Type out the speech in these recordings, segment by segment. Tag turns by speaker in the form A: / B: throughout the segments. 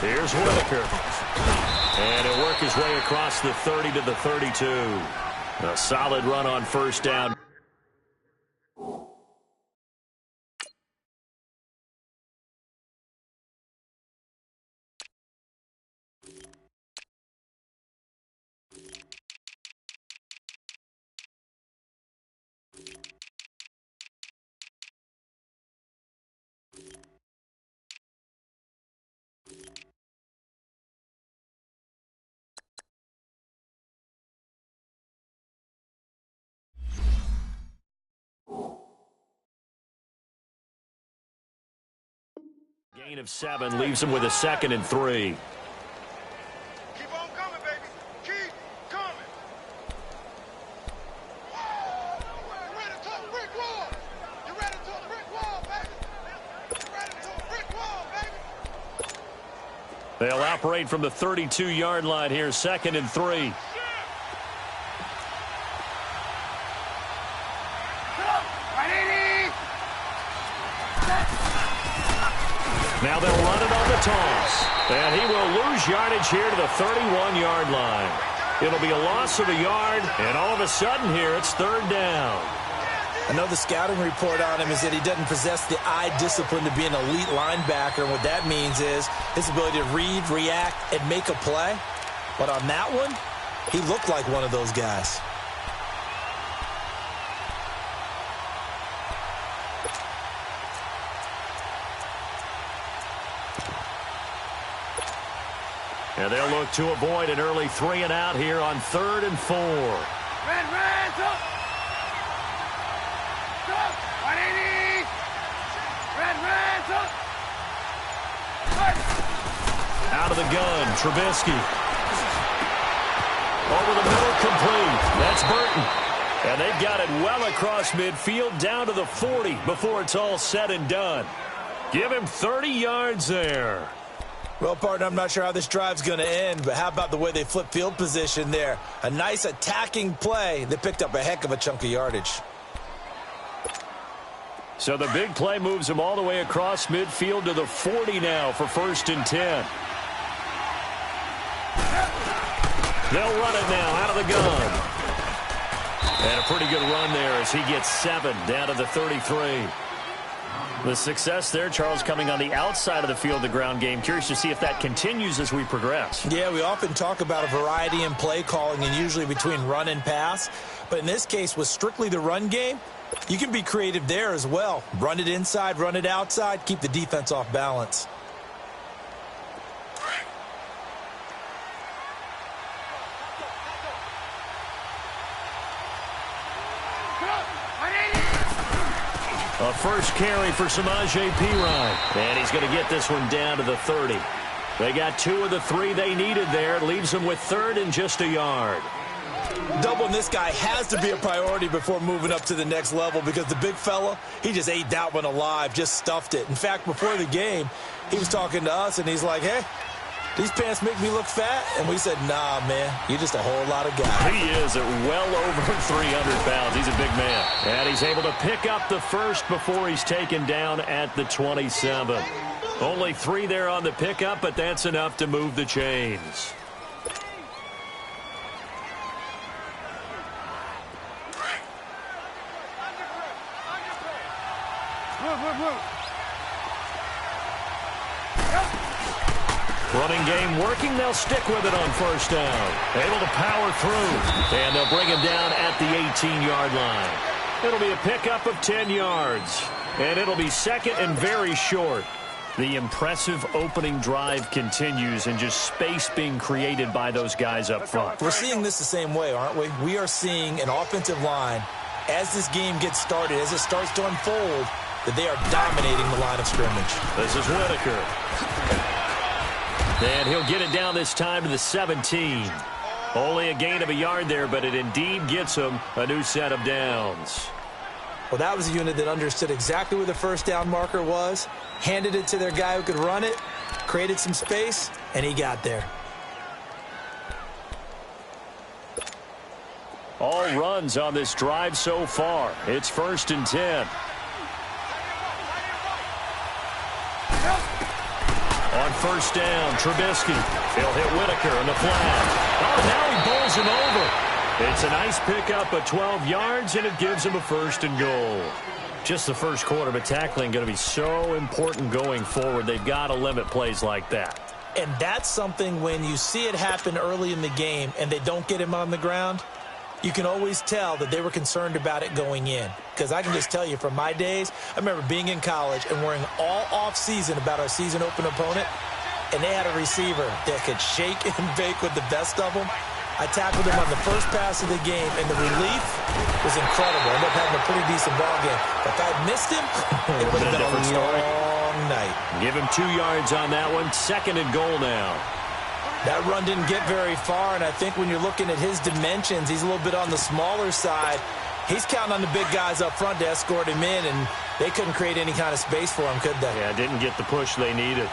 A: Here's Whitaker. And he'll work his way across the 30 to the 32. A solid run on first down. Gain of 7 leaves him with a 2nd and 3.
B: Keep on coming, baby. Keep coming. You're ready to a brick wall. You're ready to a brick wall, baby. You're ready to a brick wall, baby.
A: They'll operate from the 32-yard line here, 2nd and 3. Now they'll run it on the toss. And he will lose yardage here to the 31-yard line. It'll be a loss of a yard, and all of a sudden here it's 3rd down.
C: I know the scouting report on him is that he doesn't possess the eye discipline to be an elite linebacker, and what that means is his ability to read, react, and make a play. But on that one, he looked like one of those guys.
A: And they'll look to avoid an early 3 and out here on 3rd and 4.
B: Red, up. Up. 180. Red, up.
A: Out of the gun, Trubisky. Over the middle, complete. That's Burton. And they've got it well across midfield, down to the 40 before it's all said and done. Give him 30 yards there.
C: Well, partner, I'm not sure how this drive's going to end, but how about the way they flip field position there? A nice attacking play that picked up a heck of a chunk of yardage.
A: So the big play moves him all the way across midfield to the 40 now for 1st and 10. They'll run it now out of the gun. And a pretty good run there as he gets 7 down to the 33. The success there, Charles, coming on the outside of the field, the ground game. Curious to see if that continues as we progress.
C: Yeah, we often talk about a variety in play calling and usually between run and pass. But in this case, with strictly the run game, you can be creative there as well. Run it inside, run it outside, keep the defense off balance.
A: A first carry for Samaje Perine. And he's going to get this one down to the 30. They got 2 of the 3 they needed there. It leaves them with 3rd and just a yard.
C: Doubling this guy has to be a priority before moving up to the next level because the big fella, he just ate that one alive, just stuffed it. In fact, before the game, he was talking to us, and he's like, hey, these pants make me look fat? And we said, nah, man, you're just a whole lot of guy.
A: He is at well over 300 pounds. He's a big man. And he's able to pick up the first before he's taken down at the 27. Only 3 there on the pickup, but that's enough to move the chains. Running game working. They'll stick with it on first down. Able to power through. And they'll bring him down at the 18-yard line. It'll be a pickup of 10 yards. And it'll be 2nd and very short. The impressive opening drive continues and just space being created by those guys up front.
C: We're seeing this the same way, aren't we? We are seeing an offensive line, as this game gets started, as it starts to unfold, that they are dominating the line of scrimmage.
A: This is Whitaker. And he'll get it down this time to the 17. Only a gain of a yard there, but it indeed gets him a new set of downs.
C: Well, that was a unit that understood exactly where the first down marker was, handed it to their guy who could run it, created some space, and he got there.
A: All runs on this drive so far. It's 1st and 10. On first down. Trubisky. He'll hit Whitaker on the flat. Oh, now he bowls him over. It's a nice pickup of 12 yards, and it gives him a first and goal. Just the first quarter, but tackling going to be so important going forward. They've got to limit plays like that.
C: And that's something when you see it happen early in the game and they don't get him on the ground, you can always tell that they were concerned about it going in. Because I can just tell you from my days, I remember being in college and worrying all offseason about our season open opponent, and they had a receiver that could shake and bake with the best of them. I tackled him on the first pass of the game, and the relief was incredible. I ended up having a pretty decent ball game. But if I'd missed him, it would have been a long night.
A: Give him 2 yards on that one. Second and goal now.
C: That run didn't get very far, and I think when you're looking at his dimensions, he's a little bit on the smaller side. He's counting on the big guys up front to escort him in, and they couldn't create any kind of space for him, could they?
A: Yeah, didn't get the push they needed.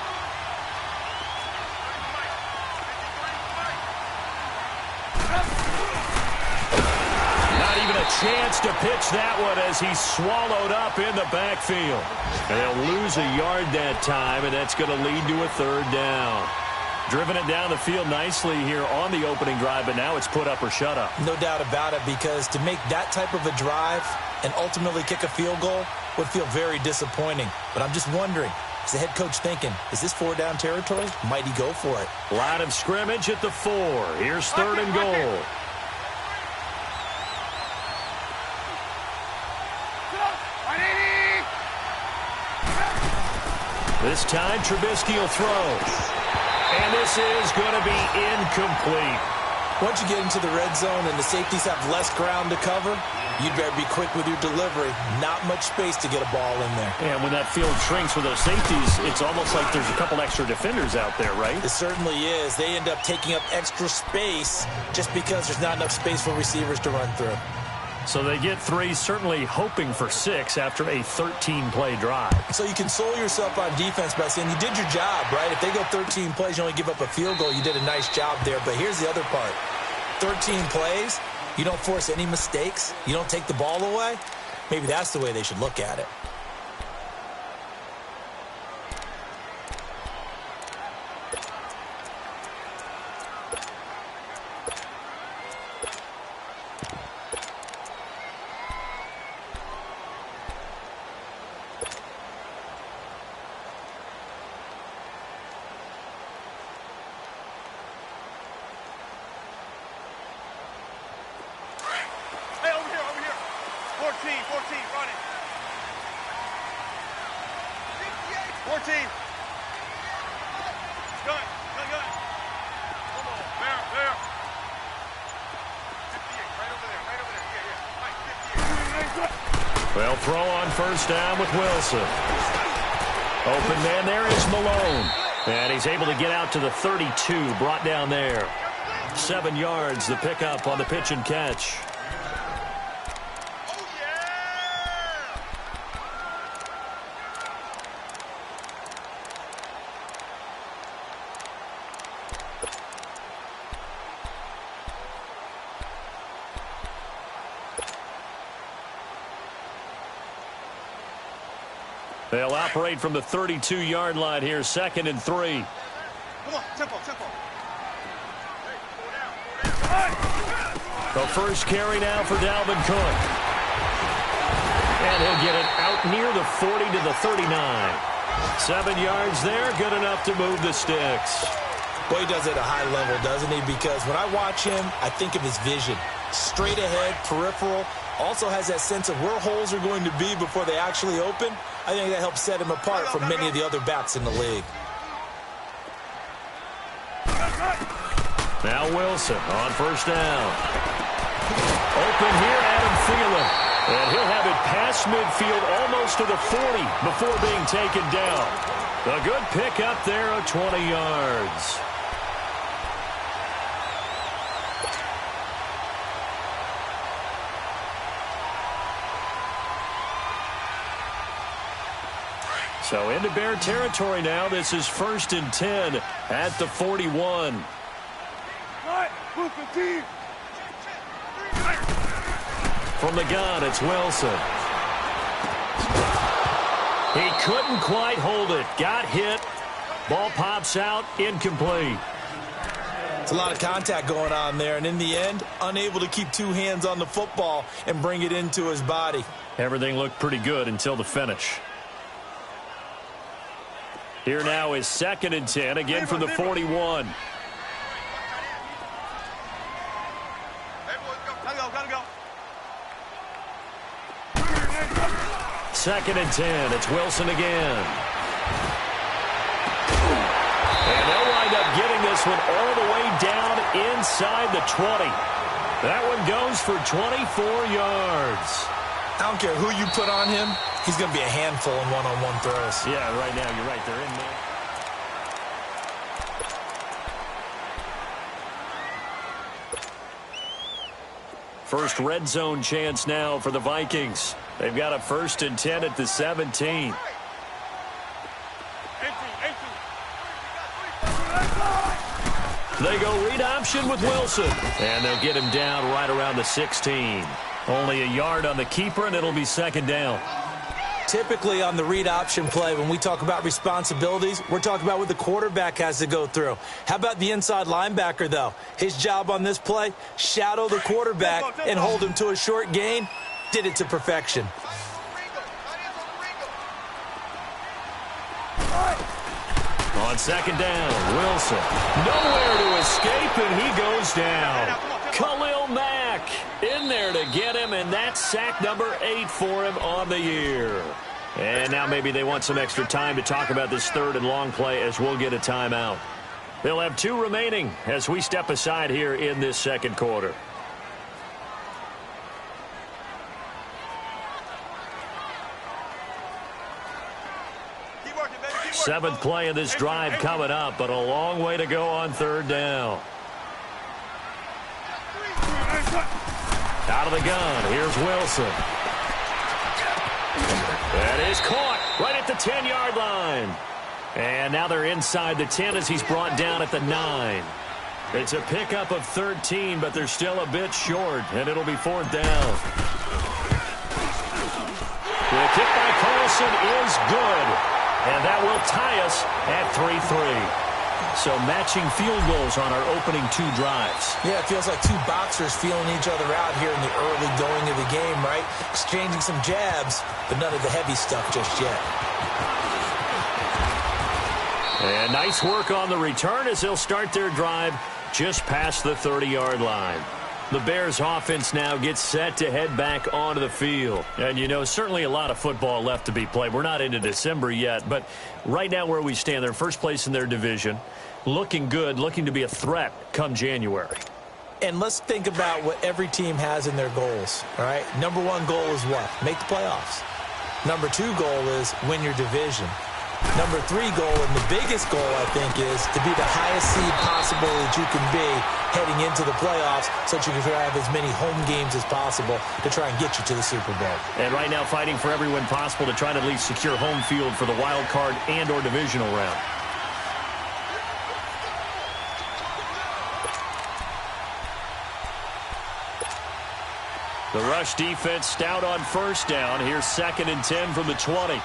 A: Chance to pitch that one as he's swallowed up in the backfield. And they'll lose a yard that time, and that's going to lead to a third down. Driven it down the field nicely here on the opening drive, but now it's put up or shut up.
C: No doubt about it, because to make that type of a drive and ultimately kick a field goal would feel very disappointing. But I'm just wondering, is the head coach thinking, is this 4-down territory? Might he go for it?
A: Line of scrimmage at the 4. Here's third and goal. This time, Trubisky will throw. And this is going to be incomplete.
C: Once you get into the red zone and the safeties have less ground to cover, you'd better be quick with your delivery. Not much space to get a ball in there.
A: And when that field shrinks with those safeties, it's almost like there's a couple extra defenders out there, right?
C: It certainly is. They end up taking up extra space just because there's not enough space for receivers to run through.
A: So they get 3, certainly hoping for 6 after a 13-play drive.
C: So you console yourself on defense by saying you did your job, right? If they go 13 plays, you only give up a field goal, you did a nice job there. But here's the other part. 13 plays, you don't force any mistakes, you don't take the ball away. Maybe that's the way they should look at it.
A: Well, throw on first down with Wilson. Open man there is Malone. And he's able to get out to the 32, brought down there. 7 yards, the pickup on the pitch and catch. They'll operate from the 32-yard line here, 2nd and 3.
B: Come on, tempo, tempo.
A: The first carry now for Dalvin Cook. And he'll get it out near the 40 to the 39. 7 yards there, good enough to move the sticks.
C: Boy, he does it at a high level, doesn't he? Because when I watch him, I think of his vision. Straight ahead, peripheral. Also has that sense of where holes are going to be before they actually open. I think that helps set him apart from many of the other backs in the league.
A: Now Wilson on first down. Open here, Adam Thielen. And he'll have it past midfield almost to the 40 before being taken down. A good pickup there of 20 yards. So into Bear territory now. This is 1st and 10 at the 41. From the gun, it's Wilson. He couldn't quite hold it. Got hit. Ball pops out, incomplete.
C: It's a lot of contact going on there, and in the end, unable to keep two hands on the football and bring it into his body.
A: Everything looked pretty good until the finish. Here now is 2nd and 10, again from the 41. Second and 10. It's Wilson again. And they'll wind up getting this one all the way down inside the 20. That one goes for 24 yards.
C: I don't care who you put on him. He's going to be a handful in one-on-one throws.
A: Yeah, right now, you're right. They're in there. First red zone chance now for the Vikings. They've got a 1st and 10 at the 17. They go read option with Wilson. And they'll get him down right around the 16. Only a yard on the keeper, and it'll be 2nd down.
C: Typically on the read option play, when we talk about responsibilities, we're talking about what the quarterback has to go through. How about the inside linebacker, though? His job on this play, shadow the quarterback and hold him to a short gain. Did it to perfection.
A: On 2nd down, Wilson. Nowhere to escape, and he goes down. Khalil Mack in there to get him, and that's sack number 8 for him on the year. And now maybe they want some extra time to talk about this 3rd and long play as we'll get a timeout. They'll have 2 remaining as we step aside here in this 2nd quarter. Seventh play of this drive coming up, but a long way to go on 3rd down. Out of the gun, here's Wilson. That is caught right at the 10-yard line. And now they're inside the 10 as he's brought down at the 9. It's a pickup of 13, but they're still a bit short, and it'll be 4th down. The kick by Carlson is good. And that will tie us at 3-3. So matching field goals on our opening 2 drives.
C: Yeah, it feels like 2 boxers feeling each other out here in the early going of the game, right? Exchanging some jabs, but none of the heavy stuff just yet.
A: And nice work on the return as they'll start their drive just past the 30-yard line. The Bears offense now gets set to head back onto the field. And, you know, certainly a lot of football left to be played. We're not into December yet, but right now where we stand, they're first place in their division, looking good, looking to be a threat come January.
C: And let's think about what every team has in their goals, all right? Number 1 goal is what? Make the playoffs. Number 2 goal is win your division. Number 3 goal, and the biggest goal, I think, is to be the highest seed possible that you can be heading into the playoffs so that you can have as many home games as possible to try and get you to the Super Bowl.
A: And right now fighting for every win possible to try to at least secure home field for the wild card and or divisional round. The rush defense stout on 1st down. Here's 2nd and 10 from the 20.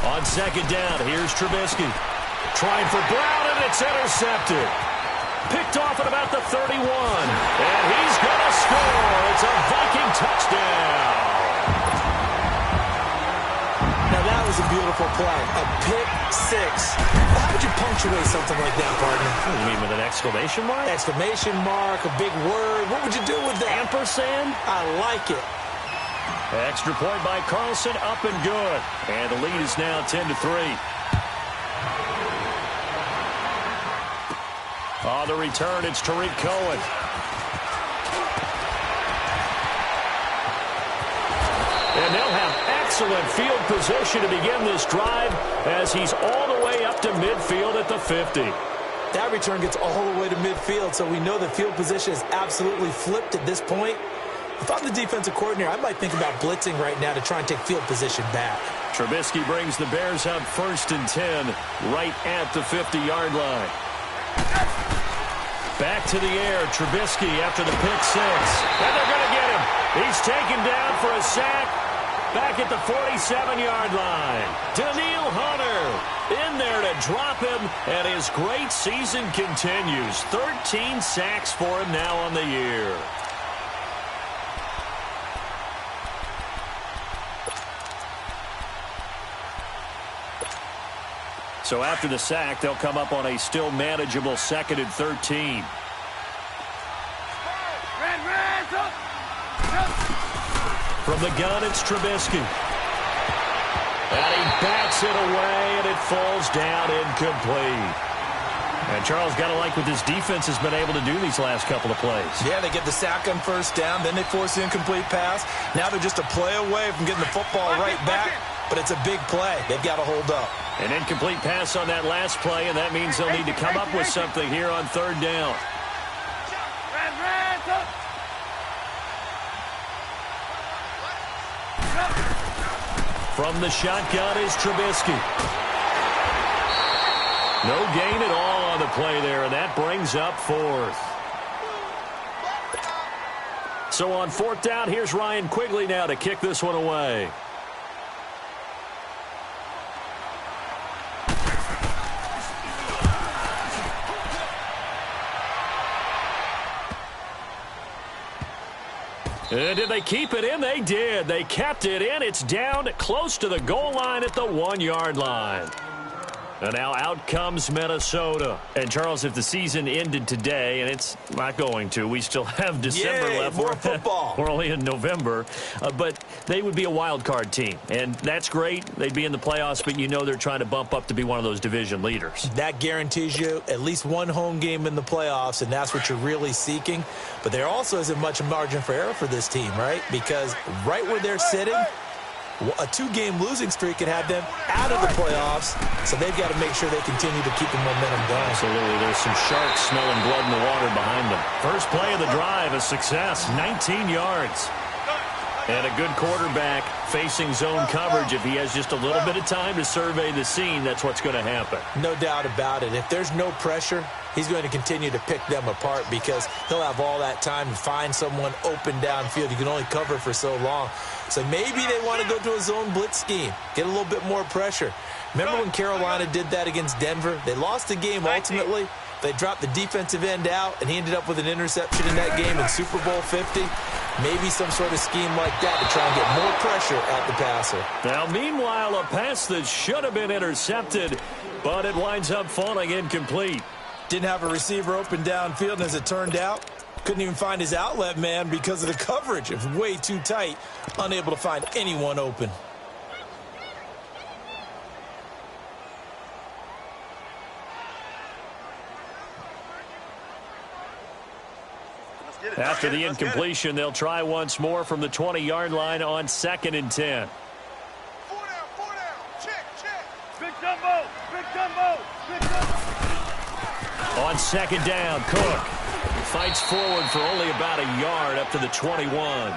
A: On 2nd down, here's Trubisky. Trying for Brown, and it's intercepted. Picked off at about the 31. And he's going to score. It's a Viking touchdown.
C: Now that was a beautiful play. A pick 6. How would you punctuate something like that, partner?
A: What do you mean, with an exclamation mark?
C: Exclamation mark, a big word. What would you do with that?
A: Ampersand?
C: I like it.
A: Extra point by Carlson, up and good. And the lead is now 10-3. On the return, it's Tariq Cohen. And they'll have excellent field position to begin this drive as he's all the way up to midfield at the 50.
C: That return gets all the way to midfield, so we know the field position is absolutely flipped at this point. If I'm the defensive coordinator, I might think about blitzing right now to try and take field position back.
A: Trubisky brings the Bears up 1st and 10 right at the 50-yard line. Back to the air, Trubisky after the pick 6. And they're going to get him. He's taken down for a sack. back at the 47-yard line. Daniil Hunter in there to drop him, and his great season continues. 13 sacks for him now on the year. So after the sack, they'll come up on a still manageable 2nd and 13. From the gun, it's Trubisky. And he bats it away, and it falls down incomplete. And Charles, got to like what this defense has been able to do these last couple of plays.
C: Yeah, they get the sack on first down, then they force the incomplete pass. Now they're just a play away from getting the football right back, but it's a big play. They've got to hold up.
A: An incomplete pass on that last play, and that means they'll need to come up with something here on 3rd down. From the shotgun is Trubisky. No gain at all on the play there, and that brings up 4th. So on 4th down, here's Ryan Quigley now to kick this one away. Did they keep it in? They did. They kept it in. It's down close to the goal line at the 1-yard line. And now out comes Minnesota. And, Charles, if the season ended today, and it's not going to, we still have December left.
C: More football.
A: We're only in November. But they would be a wild card team. And that's great. They'd be in the playoffs, but you know they're trying to bump up to be one of those division leaders.
C: That guarantees you at least one home game in the playoffs, and that's what you're really seeking. But there also isn't much margin for error for this team, right? Because right where they're sitting, a 2-game losing streak could have them out of the playoffs, so they've got to make sure they continue to keep the momentum going.
A: Absolutely. There's some sharks smelling blood in the water behind them. First play of the drive, a success, 19 yards. And a good quarterback facing zone coverage. If he has just a little bit of time to survey the scene, that's what's going to happen.
C: No doubt about it. If there's no pressure, he's going to continue to pick them apart because he'll have all that time to find someone open downfield. You can only cover for so long. So maybe they want to go to a zone blitz scheme, get a little bit more pressure. Remember when Carolina did that against Denver? They lost the game ultimately. They dropped the defensive end out, and he ended up with an interception in that game in Super Bowl 50. Maybe some sort of scheme like that to try and get more pressure at the passer.
A: Now, meanwhile, a pass that should have been intercepted, but it winds up falling incomplete.
C: Didn't have a receiver open downfield, and as it turned out, couldn't even find his outlet man because of the coverage. It was way too tight, unable to find anyone open.
A: After the incompletion, they'll try once more from the 20-yard line on 2nd and 10.
B: 4 down, check.
D: Big Jumbo, Big Jumbo, Big Jumbo.
A: On 2nd down, Cook fights forward for only about a yard up to the 21.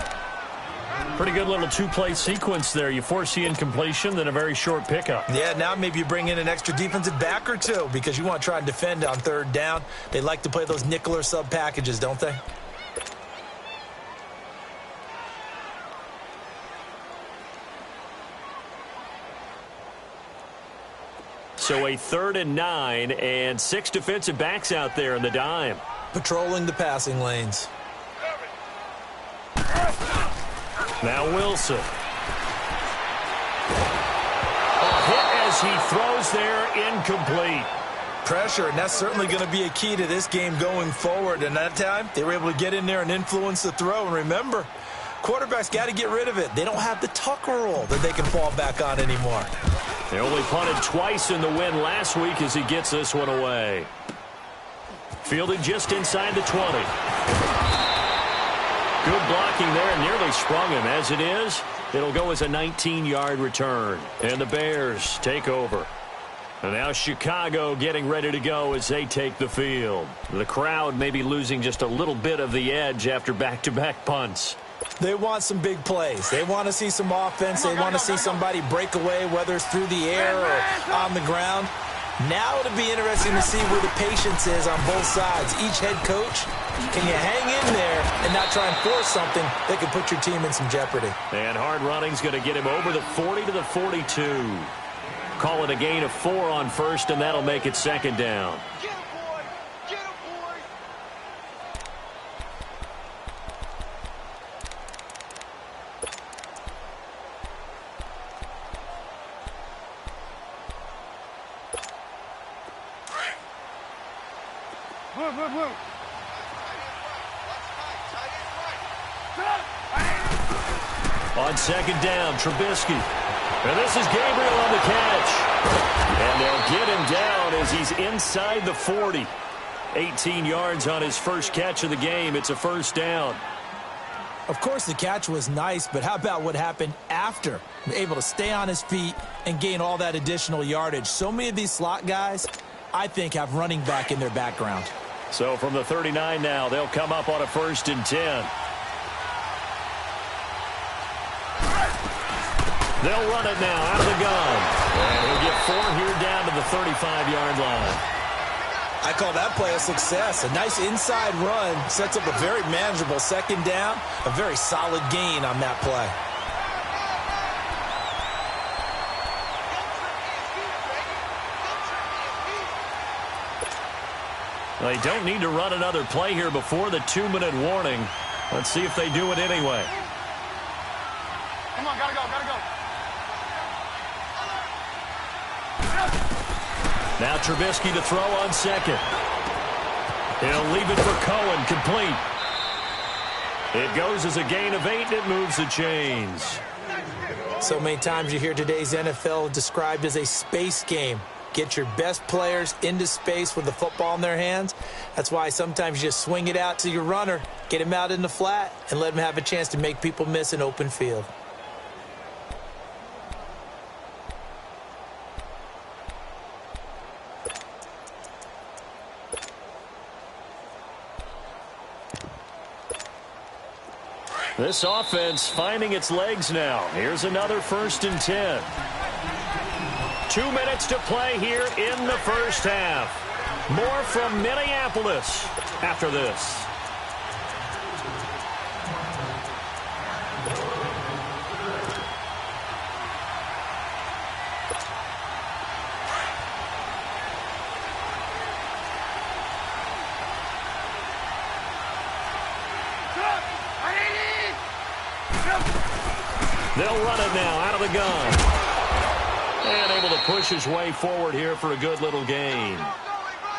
A: Pretty good little 2-play sequence there. You force the incompletion, then a very short pickup.
C: Yeah, now maybe you bring in an extra defensive back or two because you want to try and defend on 3rd down. They like to play those nickel or sub packages, don't they?
A: So a 3rd and 9 and 6 defensive backs out there in the dime.
C: Patrolling the passing lanes.
A: Now Wilson. A hit as he throws there, incomplete.
C: Pressure, and that's certainly going to be a key to this game going forward. And that time, they were able to get in there and influence the throw. And remember, quarterbacks got to get rid of it. They don't have the Tucker rule that they can fall back on anymore.
A: They only punted twice in the win last week as he gets this one away. Fielded just inside the 20. Good blocking there and nearly sprung him. As it is, it'll go as a 19-yard return. And the Bears take over. And now Chicago getting ready to go as they take the field. The crowd may be losing just a little bit of the edge after back-to-back punts.
C: They want some big plays. They want to see some offense. They want to see somebody break away, whether it's through the air or on the ground. Now it'll be interesting to see where the patience is on both sides. Each head coach, can you hang in there and not try and force something that could put your team in some jeopardy?
A: And hard running's going to get him over the 40 to the 42. Call it a gain of 4 on first, and that'll make it second down.
B: Get him, boy! Get him, boy!
D: Move, move, move.
A: On second down, Trubisky. And this is Gabriel on the catch. And they'll get him down as he's inside the 40. 18 yards on his first catch of the game. It's a first down.
C: Of course, the catch was nice, but how about what happened after? Able to stay on his feet and gain all that additional yardage. So many of these slot guys, I think, have running back in their background.
A: So from the 39 now, they'll come up on a 1st and 10. They'll run it now out of the gun. And he'll get 4 here down to the 35-yard line.
C: I call that play a success. A nice inside run sets up a very manageable second down. A very solid gain on that play.
A: They don't need to run another play here before the 2-minute warning. Let's see if they do it anyway.
D: Come on, gotta go, gotta go.
A: Now Trubisky to throw on second. He'll leave it for Cohen, complete. It goes as a gain of 8, and it moves the chains.
C: So many times you hear today's NFL described as a space game. Get your best players into space with the football in their hands. That's why sometimes you just swing it out to your runner, get him out in the flat, and let him have a chance to make people miss an open field.
A: This offense finding its legs now. Here's another 1st and 10. 2 minutes to play here in the first half. More from Minneapolis after this. They'll run it now out of the gun. And able to push his way forward here for a good little gain.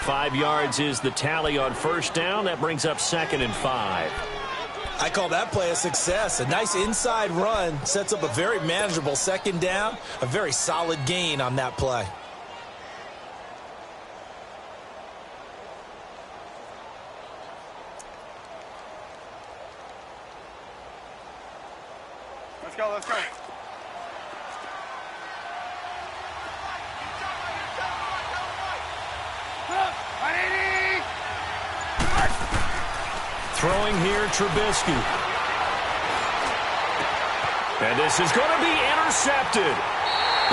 A: 5 yards is the tally on first down. That brings up 2nd and 5.
C: I call that play a success. A nice inside run sets up a very manageable second down. A very solid gain on that play.
D: Let's go, let's go.
A: Throwing here, Trubisky. And this is going to be intercepted.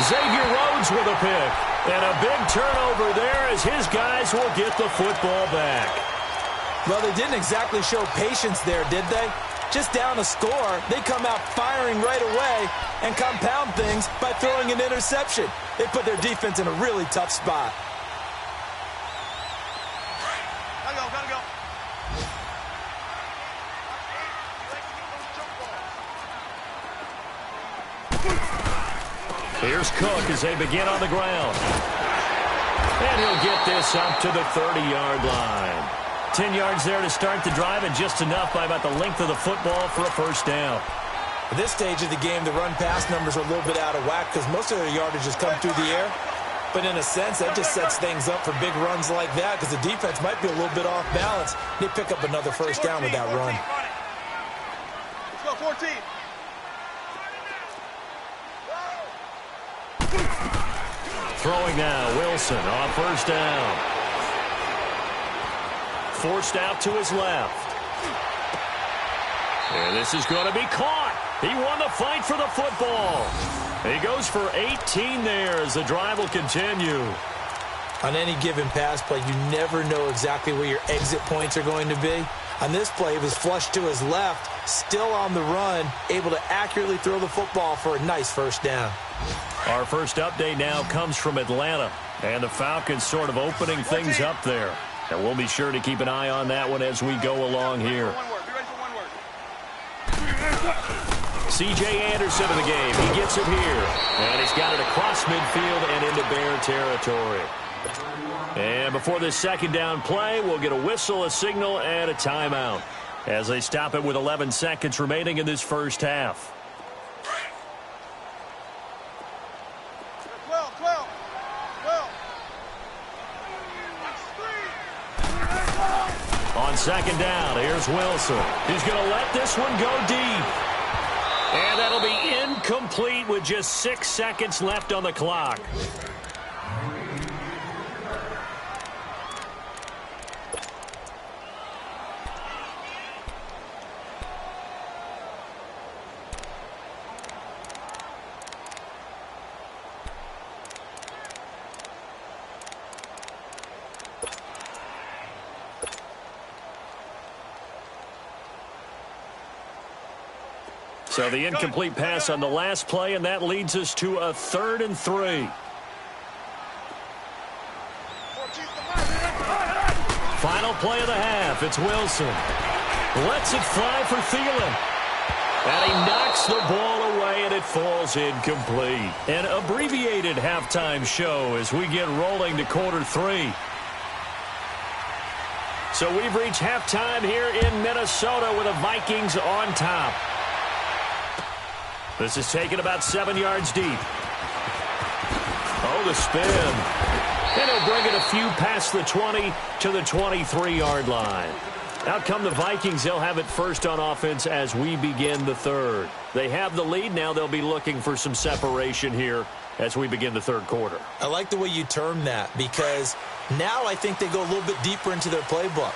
A: Xavier Rhodes with a pick. And a big turnover there as his guys will get the football back.
C: Well, they didn't exactly show patience there, did they? Just down a score, they come out firing right away and compound things by throwing an interception. They put their defense in a really tough spot.
D: Gotta go, gotta go.
A: Here's Cook as they begin on the ground. And he'll get this up to the 30-yard line. 10 yards there to start the drive, and just enough by about the length of the football for a first down.
C: At this stage of the game, the run-pass numbers are a little bit out of whack because most of their yardage has come through the air. But in a sense, that just sets things up for big runs like that because the defense might be a little bit off balance. They pick up another first down with that run.
D: Let's go, 14.
A: Throwing now, Wilson on first down. Forced out to his left. And this is going to be caught. He won the fight for the football. He goes for 18 there as the drive will continue.
C: On any given pass play, you never know exactly where your exit points are going to be. On this play, it was flushed to his left, still on the run, able to accurately throw the football for a nice first down.
A: Our first update now comes from Atlanta, and the Falcons sort of opening things up there. And we'll be sure to keep an eye on that one as we go along here. C.J. Anderson in the game. He gets it here. And he's got it across midfield and into Bear territory. And before this second down play, we'll get a whistle, a signal, and a timeout as they stop it with 11 seconds remaining in this first half.
B: 12.
A: On second down, here's Wilson. He's going to let this one go deep. And that'll be incomplete with just 6 seconds left on the clock. So the incomplete pass on the last play, and that leads us to a 3rd and 3. Final play of the half. It's Wilson. Lets it fly for Thielen. And he knocks the ball away, and it falls incomplete. An abbreviated halftime show as we get rolling to quarter 3. So we've reached halftime here in Minnesota with the Vikings on top. This is taken about 7 yards deep. Oh, the spin. And he'll bring it a few past the 20 to the 23-yard line. Out come the Vikings. They'll have it first on offense as we begin the third. They have the lead. Now they'll be looking for some separation here as we begin the third quarter.
C: I like the way you term that because now I think they go a little bit deeper into their playbook.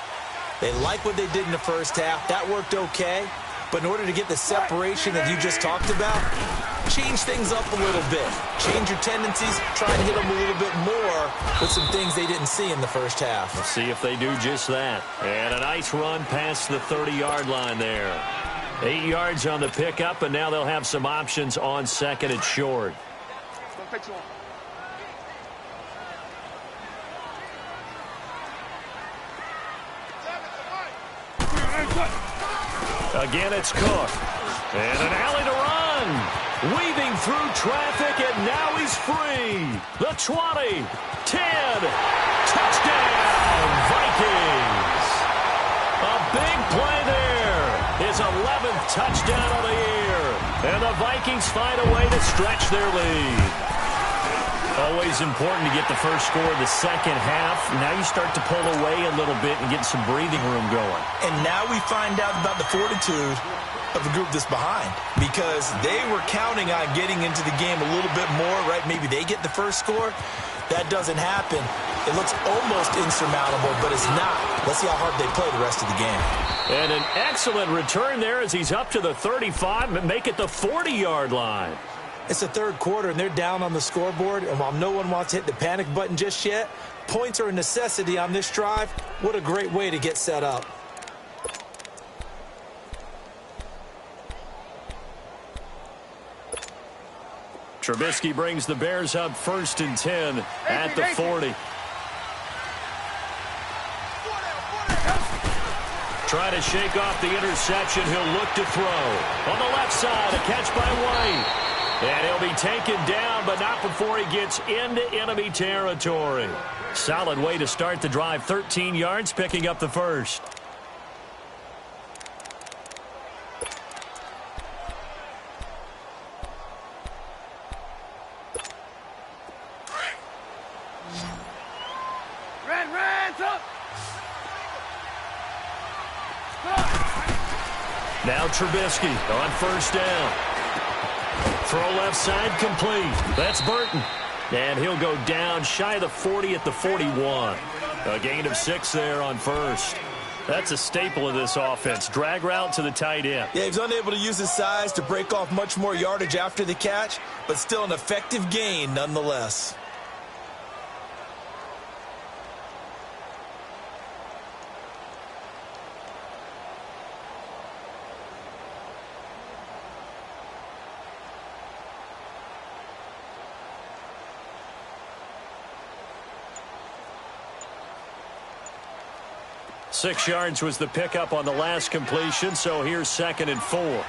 C: They like what they did in the first half. That worked okay. But in order to get the separation that you just talked about, change things up a little bit. Change your tendencies. Try and hit them a little bit more with some things they didn't see in the first half.
A: Let's see if they do just that. And a nice run past the 30-yard line there. 8 yards on the pickup, and now they'll have some options on second and short. Again, it's Cook. And an alley to run. Weaving through traffic, and now he's free. The 20, 10, touchdown, Vikings. A big play there. His 11th touchdown of the year. And the Vikings find a way to stretch their lead. Always important to get the first score of the second half. Now you start to pull away a little bit and get some breathing room going.
C: And now we find out about the fortitude of the group that's behind because they were counting on getting into the game a little bit more, right? Maybe they get the first score. That doesn't happen. It looks almost insurmountable, but it's not. Let's see how hard they play the rest of the game.
A: And an excellent return there as he's up to the 35 and make it the 40-yard line.
C: It's the third quarter, and they're down on the scoreboard. And while no one wants to hit the panic button just yet, points are a necessity on this drive. What a great way to get set up.
A: Trubisky brings the Bears up 1st and 10 at the 40. Try to shake off the interception. He'll look to throw. On the left side, a catch by White. And he'll be taken down, but not before he gets into enemy territory. Solid way to start the drive. 13 yards, picking up the first. Now Trubisky on 1st down. Throw left side complete. That's Burton. And he'll go down shy of the 40 at the 41. A gain of 6 there on 1st. That's a staple of this offense. Drag route to the tight end.
C: Yeah, he's unable to use his size to break off much more yardage after the catch, but still an effective gain nonetheless.
A: 6 yards was the pickup on the last completion, so here's 2nd and 4.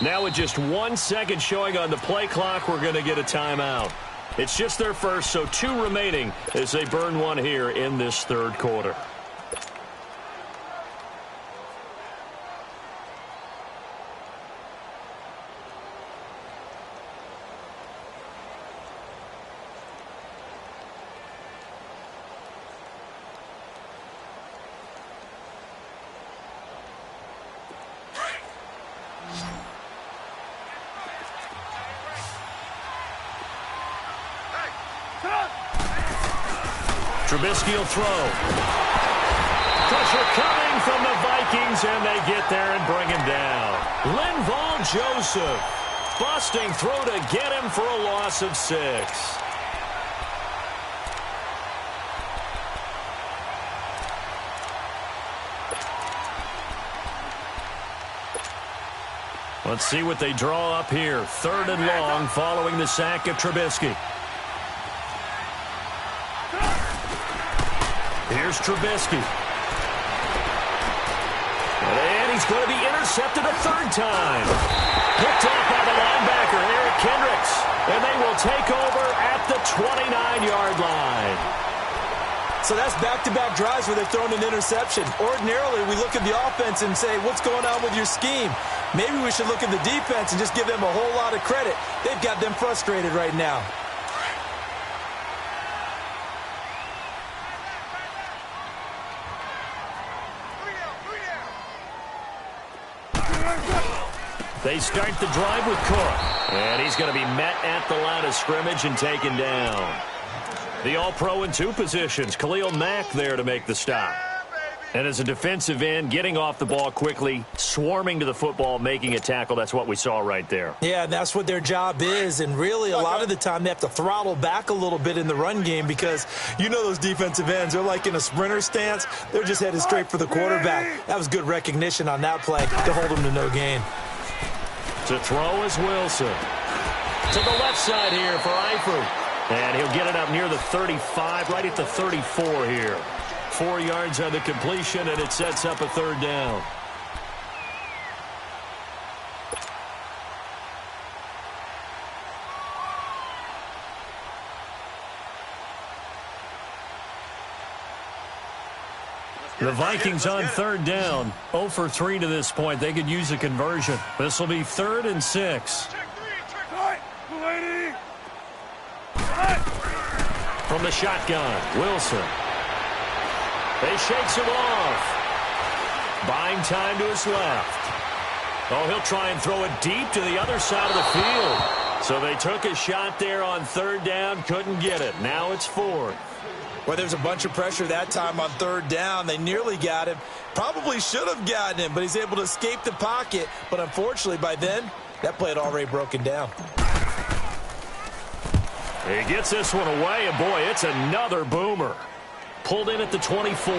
A: Now with just 1 second showing on the play clock, we're going to get a timeout. It's just their first, so 2 remaining as they burn one here in this 3rd quarter. Trubisky will throw. Pressure coming from the Vikings, and they get there and bring him down. Linval Joseph busting through to get him for a loss of 6. Let's see what they draw up here. 3rd and long following the sack of Trubisky. Here's Trubisky. And he's going to be intercepted a 3rd time. Picked up by the linebacker, Eric Kendricks. And they will take over at the 29-yard line.
C: So that's back-to-back drives where they've thrown an interception. Ordinarily, we look at the offense and say, what's going on with your scheme? Maybe we should look at the defense and just give them a whole lot of credit. They've got them frustrated right now.
A: They start the drive with Cook. And he's going to be met at the line of scrimmage and taken down. The All-Pro in 2 positions. Khalil Mack there to make the stop. And as a defensive end, getting off the ball quickly, swarming to the football, making a tackle. That's what we saw right there.
C: Yeah, that's what their job is. And really, a lot of the time, they have to throttle back a little bit in the run game because you know those defensive ends, they're like in a sprinter stance. They're just headed straight for the quarterback. That was good recognition on that play to hold them to no gain.
A: To throw is Wilson. To the left side here for Eifert. And he'll get it up near the 35, right at the 34 here. 4 yards on the completion, and it sets up a 3rd down. The Vikings on 3rd down. 0 for 3 to this point. They could use a conversion. This will be 3rd and 6. From the shotgun, Wilson. They shakes him off. Buying time to his left. Oh, he'll try and throw it deep to the other side of the field. So they took a shot there on 3rd down, couldn't get it. Now it's 4th.
C: Well, there's a bunch of pressure that time on 3rd down. They nearly got him. Probably should have gotten him, but he's able to escape the pocket. But unfortunately, by then, that play had already broken down.
A: He gets this one away, and boy, it's another boomer. Pulled in at the 24.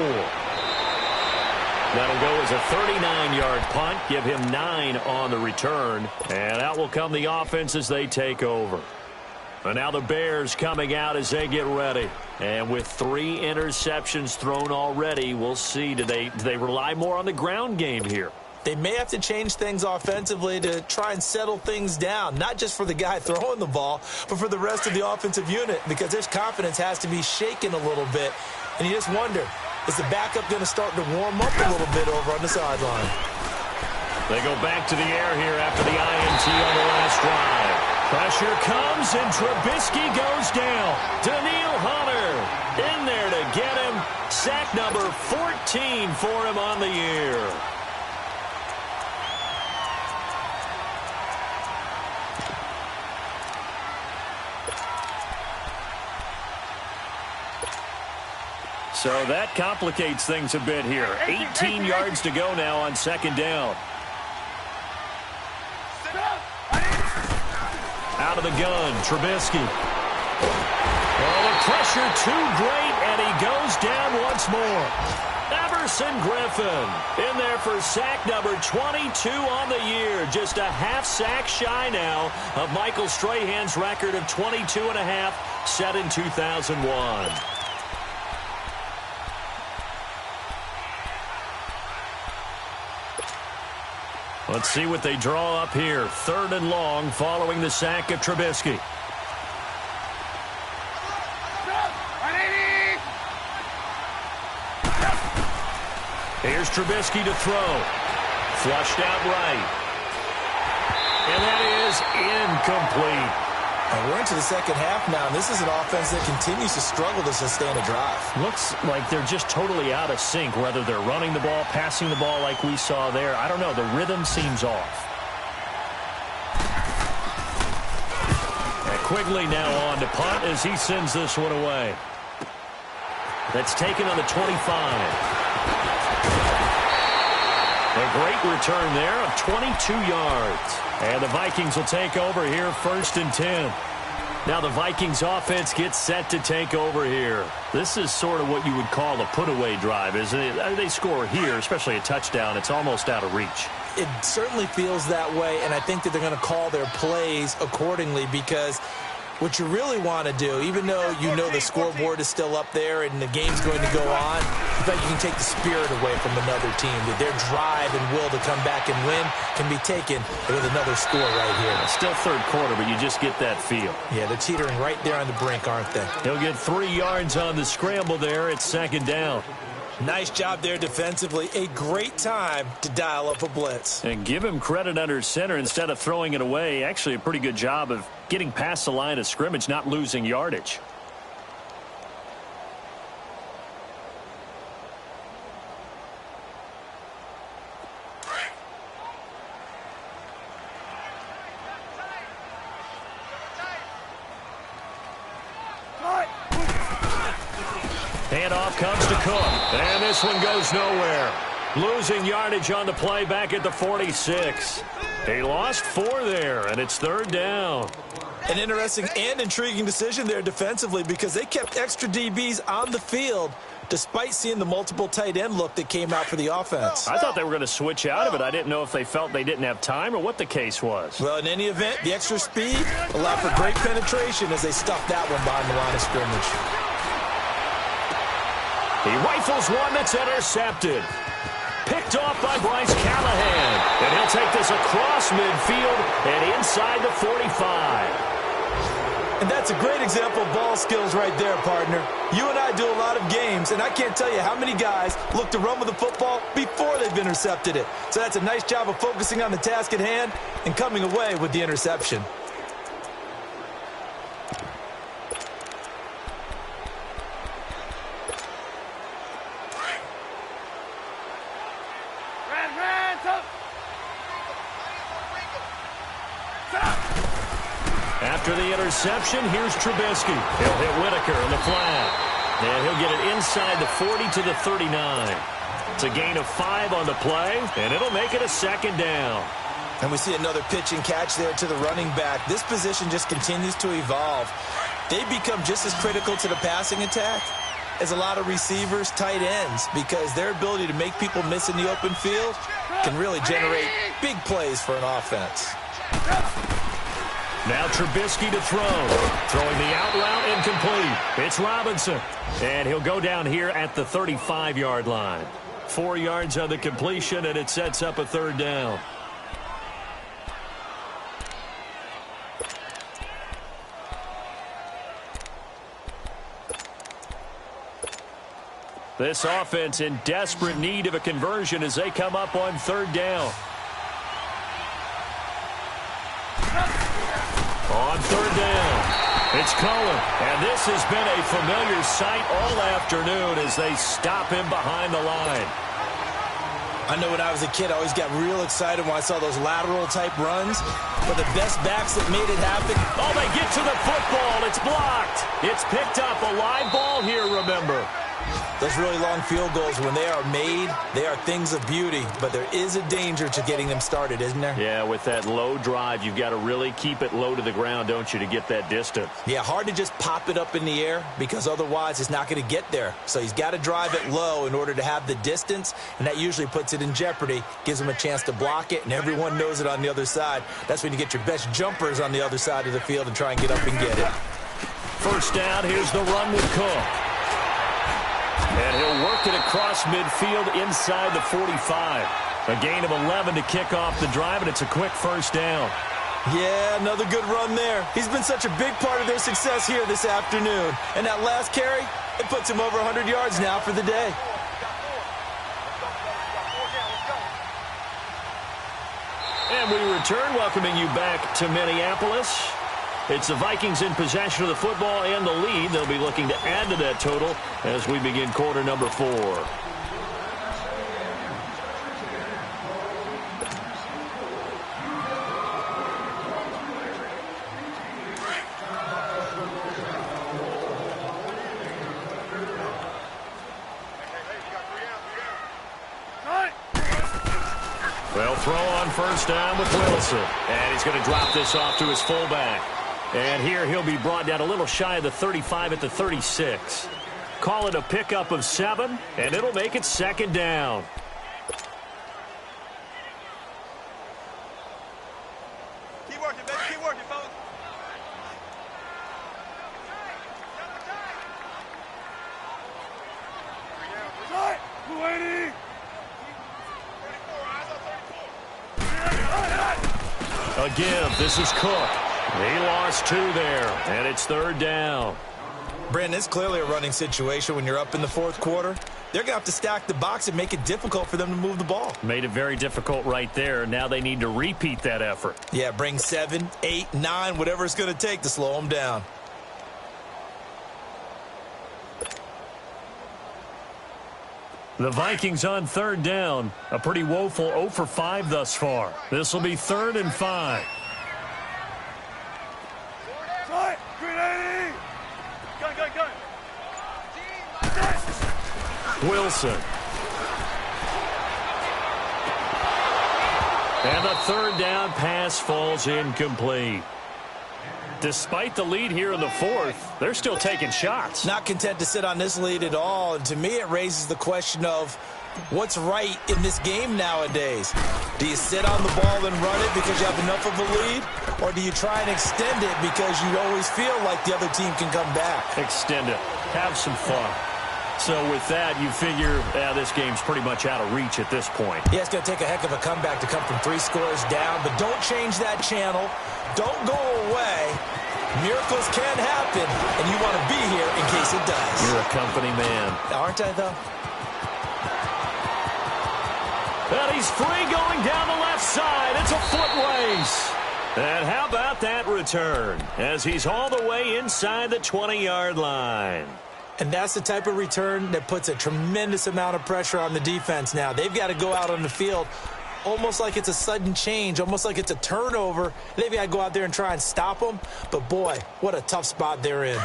A: That'll go as a 39-yard punt, give him 9 on the return. And out will come the offense as they take over. And now the Bears coming out as they get ready. And with 3 interceptions thrown already, we'll see. Do they rely more on the ground game here?
C: They may have to change things offensively to try and settle things down, not just for the guy throwing the ball, but for the rest of the offensive unit, because their confidence has to be shaken a little bit. And you just wonder, is the backup going to start to warm up a little bit over on the sideline?
A: They go back to the air here after the INT on the last drive. Pressure comes, and Trubisky goes down. Daniil Hunter in there to get him. Sack number 14 for him on the year. So that complicates things a bit here. 18 yards to go now on 2nd down. Out of the gun, Trubisky. Oh, the pressure too great, and he goes down once more. Everson Griffin in there for sack number 22 on the year. Just a half sack shy now of Michael Strahan's record of 22.5 set in 2001. Let's see what they draw up here. 3rd and long following the sack of Trubisky. Here's Trubisky to throw. Flushed out right. And that is incomplete.
C: And we're into the second half now, and this is an offense that continues to struggle to sustain a drive.
A: Looks like they're just totally out of sync, whether they're running the ball, passing the ball like we saw there. I don't know. The rhythm seems off. And Quigley now on to punt as he sends this one away. That's taken on the 25. A great return there of 22 yards. And the Vikings will take over here 1st and 10. Now the Vikings offense gets set to take over here. This is sort of what you would call a put-away drive, isn't it? They score here, especially a touchdown. It's almost out of reach.
C: It certainly feels that way, and I think that they're going to call their plays accordingly because what you really want to do, even though you know the scoreboard is still up there and the game's going to go on, in fact, you can take the spirit away from another team. That their drive and will to come back and win can be taken with another score right here.
A: It's still 3rd quarter, but you just get that feel.
C: Yeah, they're teetering right there on the brink, aren't they?
A: He'll get 3 yards on the scramble there. It's 2nd down.
C: Nice job there defensively. A great time to dial up a blitz.
A: And give him credit under center instead of throwing it away. Actually, a pretty good job of getting past the line of scrimmage, not losing yardage. Handoff comes to Cook. And this one goes nowhere. Losing yardage on the play back at the 46. He lost 4 there, and it's 3rd down.
C: An interesting and intriguing decision there defensively because they kept extra DBs on the field despite seeing the multiple tight end look that came out for the offense.
A: I thought they were going to switch out of it. I didn't know if they felt they didn't have time or what the case was.
C: Well, in any event, the extra speed allowed for great penetration as they stuffed that one behind the line of scrimmage.
A: He rifles one that's intercepted. Picked off by Bryce Callahan. And he'll take this across midfield and inside the 45.
C: And that's a great example of ball skills right there, partner. You and I do a lot of games, and I can't tell you how many guys look to run with the football before they've intercepted it. So that's a nice job of focusing on the task at hand and coming away with the interception.
A: After the interception, here's Trubisky. He'll hit Whitaker in the flat. And he'll get it inside the 40 to the 39. It's a gain of 5 on the play, and it'll make it a 2nd down.
C: And we see another pitch and catch there to the running back. This position just continues to evolve. They become just as critical to the passing attack as a lot of receivers, tight ends, because their ability to make people miss in the open field can really generate big plays for an offense.
A: Now Trubisky to throw. Throwing the out route incomplete. It's Robinson. And he'll go down here at the 35-yard line. 4 yards on the completion, and it sets up a 3rd down. This offense in desperate need of a conversion as they come up on 3rd down. On 3rd down, it's Cullen. And this has been a familiar sight all afternoon as they stop him behind the line.
C: I know when I was a kid, I always got real excited when I saw those lateral-type runs. But the best backs that made it happen.
A: Oh, they get to the football. It's blocked. It's picked up. A live ball here, remember.
C: Those really long field goals, when they are made, they are things of beauty. But there is a danger to getting them started, isn't there?
A: Yeah, with that low drive, you've got to really keep it low to the ground, don't you, to get that distance.
C: Yeah, hard to just pop it up in the air because otherwise it's not going to get there. So he's got to drive it low in order to have the distance, and that usually puts it in jeopardy, gives him a chance to block it, and everyone knows it on the other side. That's when you get your best jumpers on the other side of the field and try and get up and get it.
A: 1st down, here's the run with Cook. And he'll work it across midfield inside the 45. A gain of 11 to kick off the drive, and it's a quick first down.
C: Yeah, another good run there. He's been such a big part of their success here this afternoon. And that last carry, it puts him over 100 yards now for the day.
A: And we return, welcoming you back to Minneapolis. It's the Vikings in possession of the football and the lead. They'll be looking to add to that total as we begin quarter number 4. They'll throw on first down with Wilson. And he's going to drop this off to his fullback. And here he'll be brought down a little shy of the 35 at the 36. Call it a pickup of 7, and it'll make it second down.
B: Keep working, baby. Keep working, fellas.
A: A give. This is Cook. He lost 2 there, and it's third down.
C: Brandon, it's clearly a running situation when you're up in the fourth quarter. They're going to have to stack the box and make it difficult for them to move the ball.
A: Made it very difficult right there. Now they need to repeat that effort.
C: Yeah, bring 7, 8, 9, whatever it's going to take to slow them down.
A: The Vikings on third down. A pretty woeful 0 for 5 thus far. This will be 3rd and 5. Wilson. And the third down pass falls incomplete. Despite the lead here in the fourth, they're still taking shots.
C: Not content to sit on this lead at all. And to me, it raises the question of what's right in this game nowadays. Do you sit on the ball and run it because you have enough of a lead? Or do you try and extend it because you always feel like the other team can come back?
A: Extend it. Have some fun. So with that, you figure this game's pretty much out of reach at this point.
C: Yeah, it's going to take a heck of a comeback to come from 3 scores down. But don't change that channel. Don't go away. Miracles can happen, and you want to be here in case it does.
A: You're a company man.
C: Aren't I, though?
A: And he's free going down the left side. It's a foot race. And how about that return as he's all the way inside the 20-yard line.
C: And that's the type of return that puts a tremendous amount of pressure on the defense now. They've got to go out on the field almost like it's a sudden change, almost like it's a turnover. They've got to go out there and try and stop them. But, boy, what a tough spot they're in.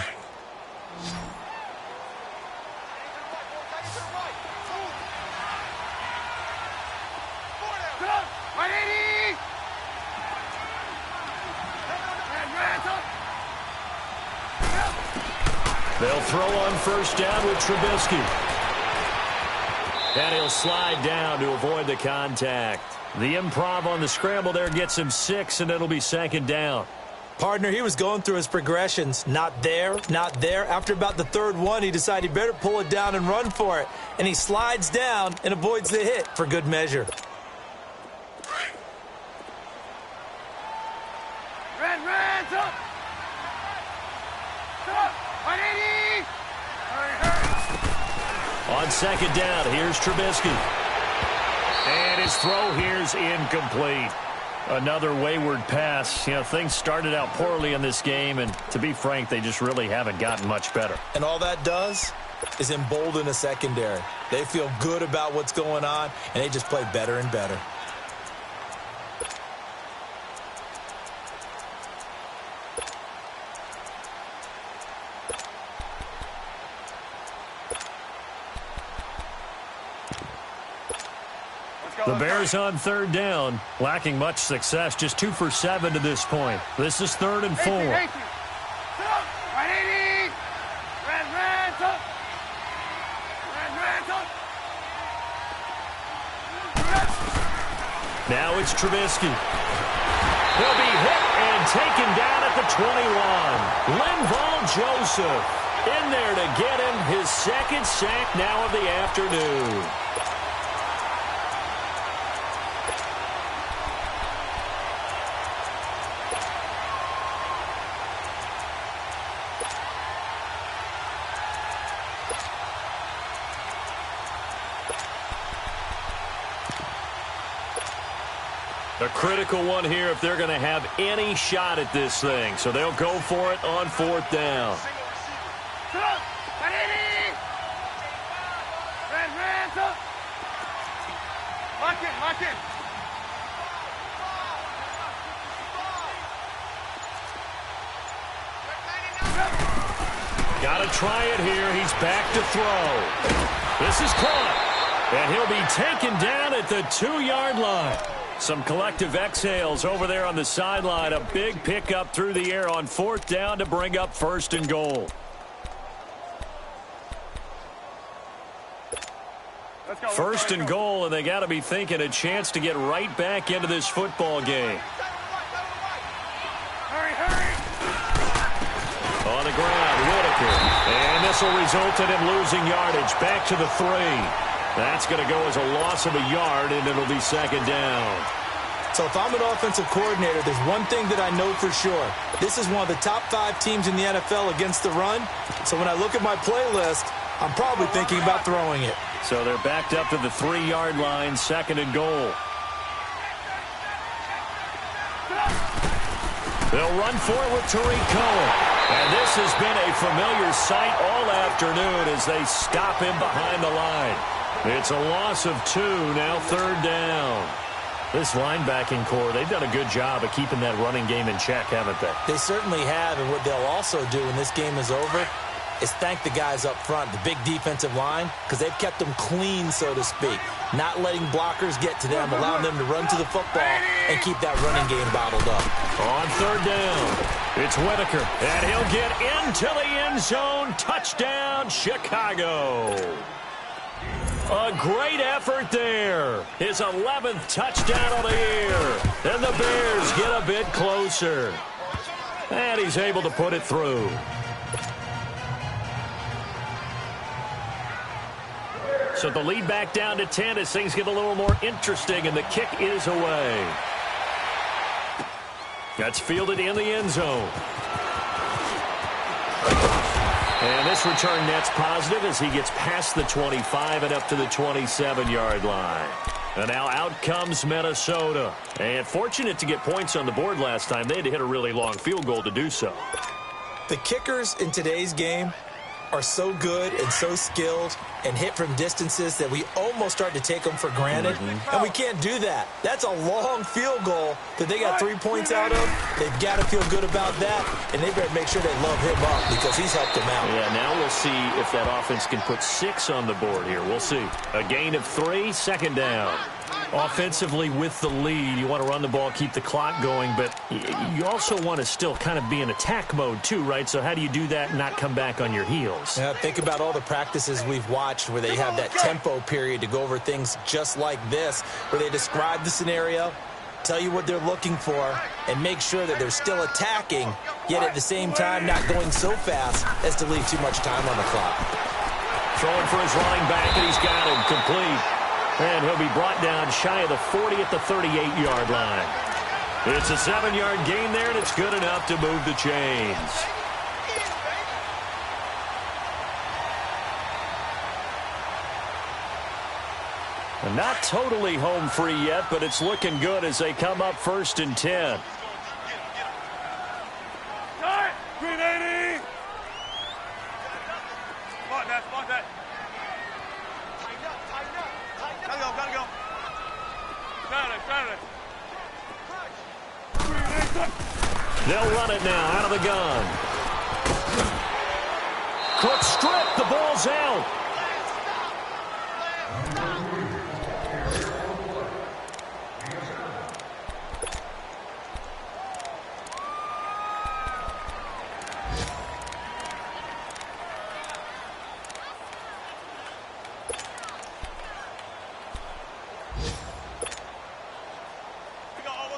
A: They'll throw on first down with Trubisky. And he'll slide down to avoid the contact. The improv on the scramble there gets him 6, and it'll be second down.
C: Partner, he was going through his progressions. Not there, not there. After about the 3rd one, he decided he better pull it down and run for it. And he slides down and avoids the hit for good measure.
A: On second down, here's Trubisky. And his throw here's incomplete. Another wayward pass. You know, things started out poorly in this game, and to be frank, they just really haven't gotten much better.
C: And all that does is embolden a secondary. They feel good about what's going on, and they just play better and better.
A: The Bears on third down, lacking much success, just 2 for 7 to this point. This is 3rd and 4. Now it's Trubisky. He'll be hit and taken down at the 21. Linval Joseph in there to get him his 2nd sack now of the afternoon. A critical one here if they're going to have any shot at this thing. So they'll go for it on 4th down.
B: Lock in.
A: Got to try it here. He's back to throw. This is caught. And he'll be taken down at the 2-yard line. Some collective exhales over there on the sideline. A big pickup through the air on 4th down to bring up 1st and goal. First and goal, and they got to be thinking a chance to get right back into this football game.
B: Hurry.
A: On the ground, Whitaker. And this will result in him losing yardage. Back to the 3. That's going to go as a loss of a yard, and it'll be 2nd down.
C: So if I'm an offensive coordinator, there's one thing that I know for sure. This is one of the top 5 teams in the NFL against the run. So when I look at my playlist, I'm probably thinking about throwing it.
A: So they're backed up to the 3-yard line, 2nd and goal. They'll run for it with Tariq Cohen. And this has been a familiar sight all afternoon as they stop him behind the line. It's a loss of 2, now 3rd down. This linebacking core, they've done a good job of keeping that running game in check, haven't they?
C: They certainly have, and what they'll also do when this game is over is thank the guys up front, the big defensive line, because they've kept them clean, so to speak. Not letting blockers get to them, allowing them to run to the football and keep that running game bottled up.
A: On 3rd down, it's Whitaker, and he'll get into the end zone. Touchdown, Chicago. A great effort there. His 11th touchdown of the year. And the Bears get a bit closer. And he's able to put it through. So the lead back down to 10 as things get a little more interesting, and the kick is away. That's fielded in the end zone. And this return net's positive as he gets past the 25 and up to the 27-yard line. And now out comes Minnesota. And fortunate to get points on the board last time. They had to hit a really long field goal to do so.
C: The kickers in today's game are so good and so skilled and hit from distances that we almost start to take them for granted. And we can't do that. That's a long field goal that they got 3 points out of. They've got to feel good about that, and they better make sure they love him up because he's helped them out.
A: Yeah, now we'll see if that offense can put 6 on the board here. We'll see. A gain of 3, 2nd down. Offensively with the lead, you want to run the ball, keep the clock going, but you also want to still kind of be in attack mode too, right? So how do you do that and not come back on your heels?
C: Yeah, think about all the practices we've watched where they have that tempo period to go over things just like this, where they describe the scenario, tell you what they're looking for, and make sure that they're still attacking, yet at the same time not going so fast as to leave too much time on the clock.
A: Throwing for his running back, and he's got him complete. And he'll be brought down shy of the 40 at the 38-yard line. It's a 7-yard gain there, and it's good enough to move the chains. And not totally home free yet, but it's looking good as they come up 1st and 10.
B: kry1990's. Spot that. Gotta go. Saturday.
A: They'll run it now out of the gun. Cook stripped. The ball's out.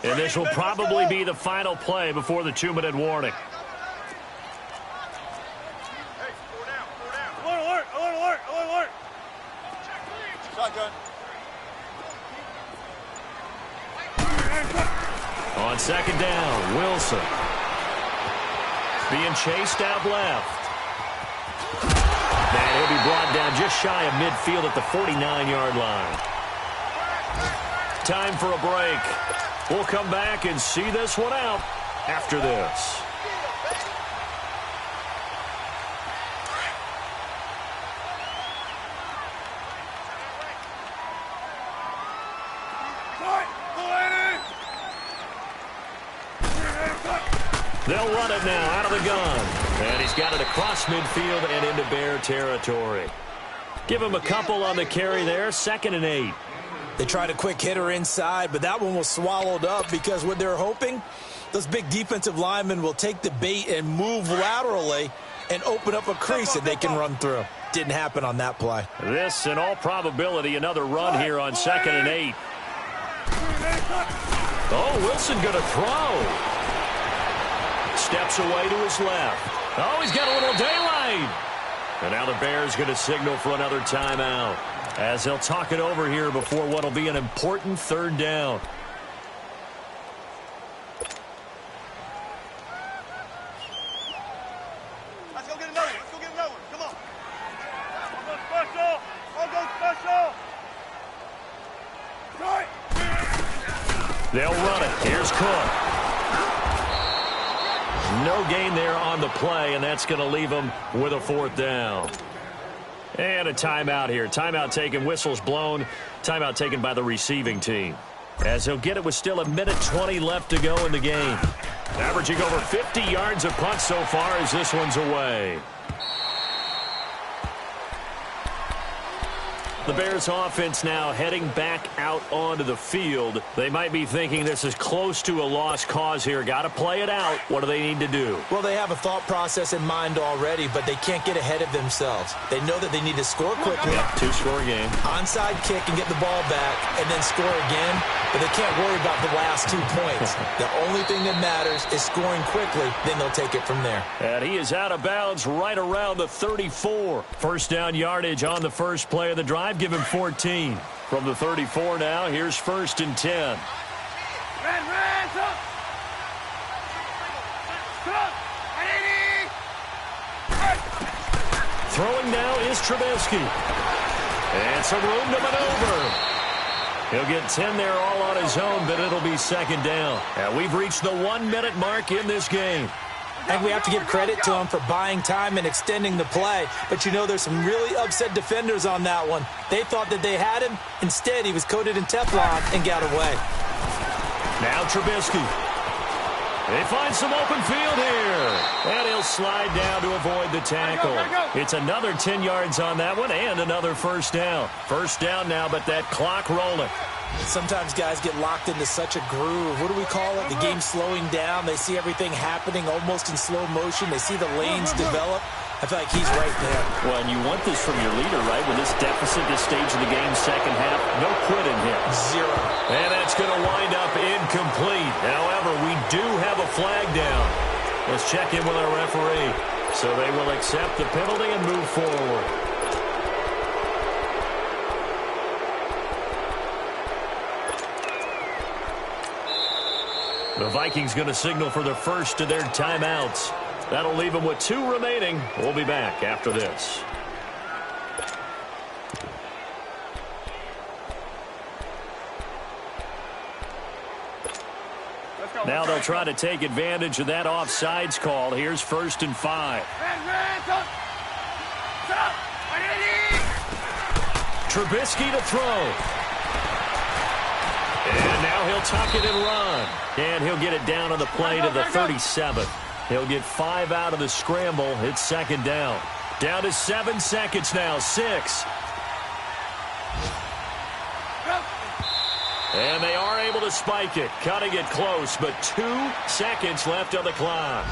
A: And this will probably be the final play before the 2-minute warning.
B: Hey, 4 down. Alert. Shotgun.
A: On 2nd down, Wilson. Being chased out left. And he'll be brought down just shy of midfield at the 49-yard line. Time for a break. We'll come back and see this one out after this. They'll run it now out of the gun. And he's got it across midfield and into Bear territory. Give him a couple on the carry there, 2nd and 8.
C: They tried a quick hitter inside, but that one was swallowed up because what they're hoping, those big defensive linemen will take the bait and move laterally and open up a crease that they can run through. Didn't happen on that play.
A: This, in all probability, another run here on 2nd and 8. Oh, Wilson going to throw. Steps away to his left. Oh, he's got a little daylight. And now the Bears going to signal for another timeout as they'll talk it over here before what will be an important 3rd down.
B: Let's go get another one. Let's go get another one. Come on.
D: I'll go special. I'll go special. Right.
A: They'll run it. Here's Cook. No gain there on the play, and that's going to leave them with a 4th down. And a timeout here. Timeout taken, whistles blown. Timeout taken by the receiving team. As he'll get it with still 1:20 left to go in the game. Averaging over 50 yards a punt so far as this one's away. The Bears offense now heading back out onto the field. They might be thinking this is close to a lost cause here. Got to play it out. What do they need to do?
C: Well, they have a thought process in mind already, but they can't get ahead of themselves. They know that they need to score quickly.
A: Yep, 2-score game.
C: Onside kick and get the ball back and then score again, but they can't worry about the last 2 points. The only thing that matters is scoring quickly, then they'll take it from there.
A: And he is out of bounds right around the 34. 1st down yardage on the first play of the drive. Give him 14. From the 34 now, here's 1st and 10.
D: Ran, stop. Stop.
A: Throwing now is Trubisky. And some room to maneuver. He'll get 10 there all on his own, but it'll be 2nd down. And we've reached the 1-minute mark in this game.
C: I think we have to give credit to him for buying time and extending the play. But, you know, there's some really upset defenders on that one. They thought that they had him. Instead, he was coated in Teflon and got away.
A: Now Trubisky. They find some open field here. And he'll slide down to avoid the tackle. It's another 10 yards on that one and another 1st down. 1st down now, but that clock rolling.
C: Sometimes guys get locked into such a groove. What do we call it? The game slowing down. They see everything happening almost in slow motion. They see the lanes develop. I feel like he's right there.
A: Well, and you want this from your leader, right? With this deficit, this stage of the game, 2nd half, no quitting here.
C: 0.
A: And that's going to wind up incomplete. However, we do have a flag down. Let's check in with our referee. So they will accept the penalty and move forward. The Vikings going to signal for the first of their timeouts. That'll leave them with 2 remaining. We'll be back after this. Now they'll try to take advantage of that offsides call. Here's 1st and 5. Trubisky to throw. And now he'll tuck it and run. And he'll get it down on the play to the 37. He'll get 5 out of the scramble. It's 2nd down. Down to 7 seconds now. 6. And they are able to spike it. Cutting it close, but 2 seconds left on the clock.